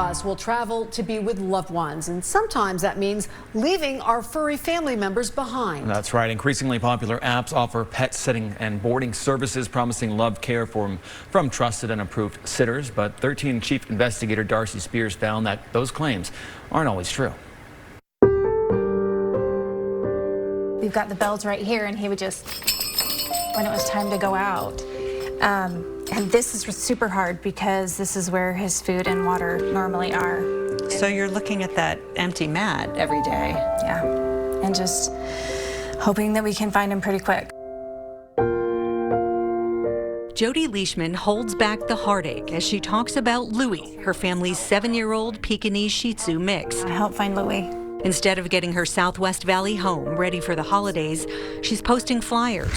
us will travel to be with loved ones, and sometimes that means leaving our furry family members behind. That's right. Increasingly popular apps offer pet sitting and boarding services, promising love care from trusted and approved sitters. But 13 Chief Investigator Darcy Spears found that those claims aren't always true. We've got the bells right here, and he would just, when it was time to go out. And this is super hard because this is where his food and water normally are. So you're looking at that empty mat every day? Yeah, and just hoping that we can find him pretty quick. Jody Leishman holds back the heartache as she talks about Louie, her family's 7-year-old Pekingese Shih Tzu mix. I helped find Louie. Instead of getting her Southwest Valley home ready for the holidays, she's posting flyers,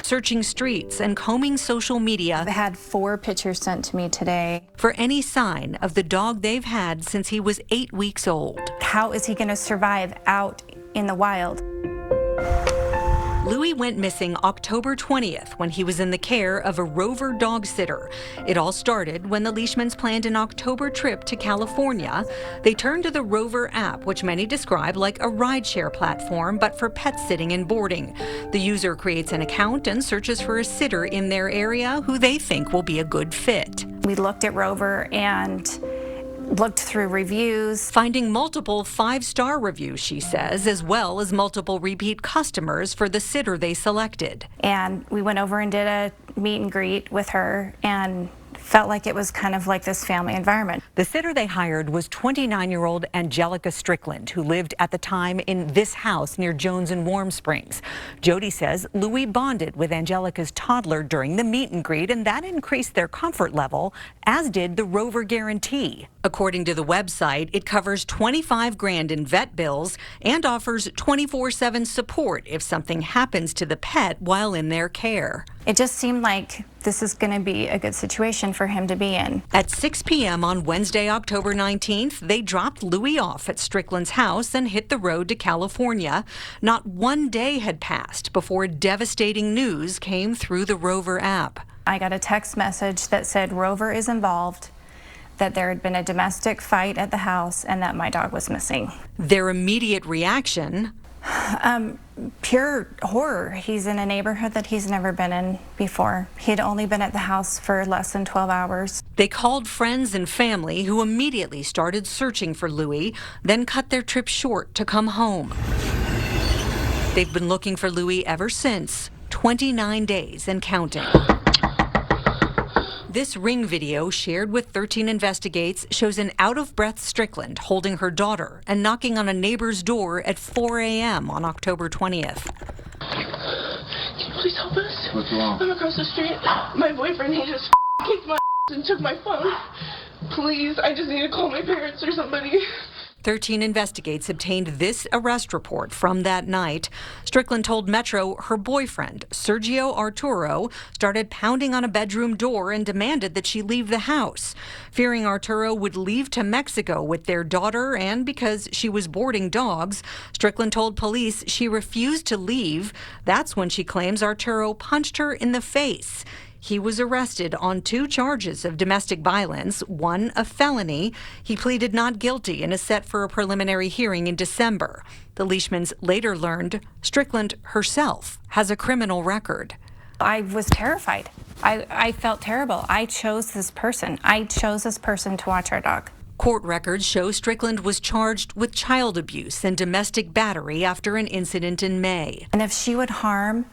searching streets, and combing social media. I had 4 pictures sent to me today. For any sign of the dog they've had since he was 8 weeks old. How is he going to survive out in the wild? Louie went missing October 20th when he was in the care of a Rover dog sitter. It all started when the Leishmans planned an October trip to California. They turned to the Rover app, which many describe like a rideshare platform, but for pet sitting and boarding. The user creates an account and searches for a sitter in their area who they think will be a good fit. We looked at Rover and looked through reviews. Finding multiple 5-star reviews, she says, as well as multiple repeat customers for the sitter they selected. And we went over and did a meet and greet with her and felt like it was kind of like this family environment. The sitter they hired was 29-year-old Angelica Strickland, who lived at the time in this house near Jones and Warm Springs. Jody says Louie bonded with Angelica's toddler during the meet and greet, and that increased their comfort level, as did the Rover guarantee. According to the website, it covers $25,000 in vet bills and offers 24/7 support if something happens to the pet while in their care. It just seemed like this is going to be a good situation for him to be in. At 6 p.m. on Wednesday, October 19th, they dropped Louie off at Strickland's house and hit the road to California. Not one day had passed before devastating news came through the Rover app. I got a text message that said Rover is involved, that there had been a domestic fight at the house, and that my dog was missing. Their immediate reaction? Pure horror. He's in a neighborhood that he's never been in before. He'd only been at the house for less than 12 hours. They called friends and family who immediately started searching for Louie, then cut their trip short to come home. They've been looking for Louie ever since, 29 days and counting. This Ring video shared with 13 Investigates shows an out-of-breath Strickland holding her daughter and knocking on a neighbor's door at 4 a.m. on October 20th. Can you please help us? What's wrong? I'm across the street. My boyfriend, he just kicked my and took my phone. Please, I just need to call my parents or somebody. 13 Investigates obtained this arrest report from that night. Strickland told Metro her boyfriend, Sergio Arturo, started pounding on a bedroom door and demanded that she leave the house. Fearing Arturo would leave to Mexico with their daughter and because she was boarding dogs, Strickland told police she refused to leave. That's when she claims Arturo punched her in the face. He was arrested on 2 charges of domestic violence, 1 a felony. He pleaded not guilty and is set for a preliminary hearing in December. The Leishmans later learned Strickland herself has a criminal record. I was terrified. I felt terrible. I chose this person. I chose this person to watch our dog. Court records show Strickland was charged with child abuse and domestic battery after an incident in May. And if she would harm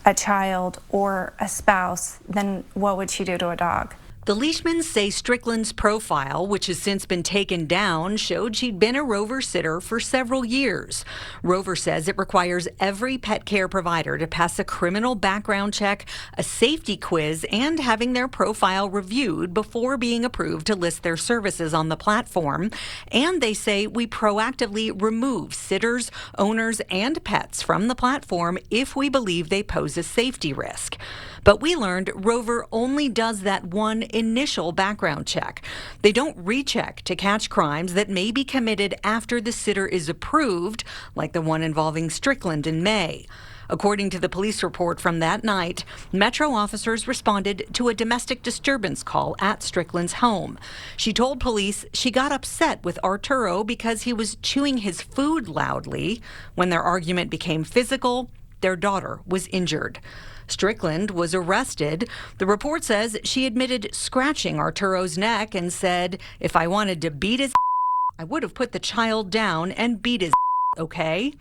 a child or a spouse, then what would she do to a dog? The Leishmans say Strickland's profile, which has since been taken down, showed she'd been a Rover sitter for several years. Rover says it requires every pet care provider to pass a criminal background check, a safety quiz, and having their profile reviewed before being approved to list their services on the platform. And they say we proactively remove sitters, owners, and pets from the platform if we believe they pose a safety risk. But we learned Rover only does that one initial background check. They don't recheck to catch crimes that may be committed after the sitter is approved, like the one involving Strickland in May. According to the police report from that night, Metro officers responded to a domestic disturbance call at Strickland's home. She told police she got upset with Arturo because he was chewing his food loudly. When their argument became physical, their daughter was injured. Strickland was arrested. The report says she admitted scratching Arturo's neck and said, "If I wanted to beat his I would have put the child down and beat his okay?"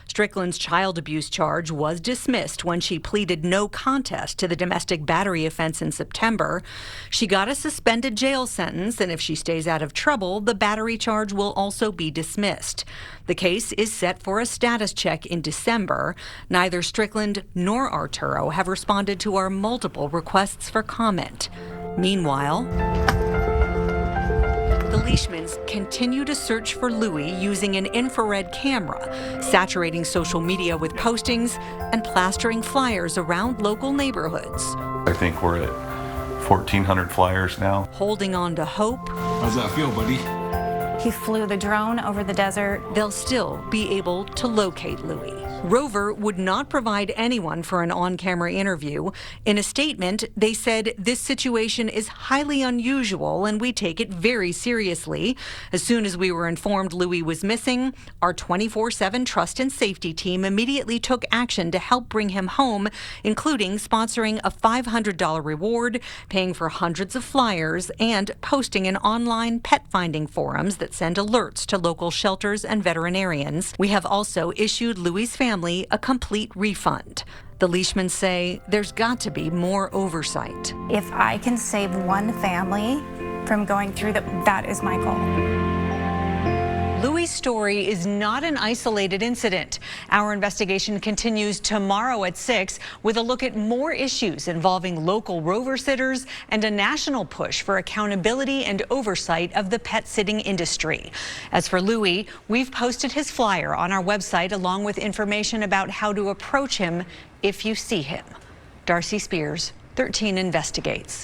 Strickland's child abuse charge was dismissed when she pleaded no contest to the domestic battery offense in September. She got a suspended jail sentence, and if she stays out of trouble, the battery charge will also be dismissed. The case is set for a status check in December. Neither Strickland nor Arturo have responded to our multiple requests for comment. Meanwhile, the Leishmans continue to search for Louis using an infrared camera, saturating social media with postings and plastering flyers around local neighborhoods. I think we're at 1,400 flyers now. Holding on to hope. How's that feel, buddy? He flew the drone over the desert. They'll still be able to locate Louis. Rover would not provide anyone for an on-camera interview. In a statement, they said this situation is highly unusual and we take it very seriously. As soon as we were informed Louis was missing, our 24/7 trust and safety team immediately took action to help bring him home, including sponsoring a $500 reward, paying for hundreds of flyers, and posting in online pet finding forums that send alerts to local shelters and veterinarians. We have also issued Louis' family a complete refund. The Leishmans say there's got to be more oversight. If I can save one family from going through that is my goal. Louis' story is not an isolated incident. Our investigation continues tomorrow at 6 with a look at more issues involving local Rover sitters and a national push for accountability and oversight of the pet sitting industry. As for Louis, we've posted his flyer on our website along with information about how to approach him if you see him. Darcy Spears, 13 Investigates.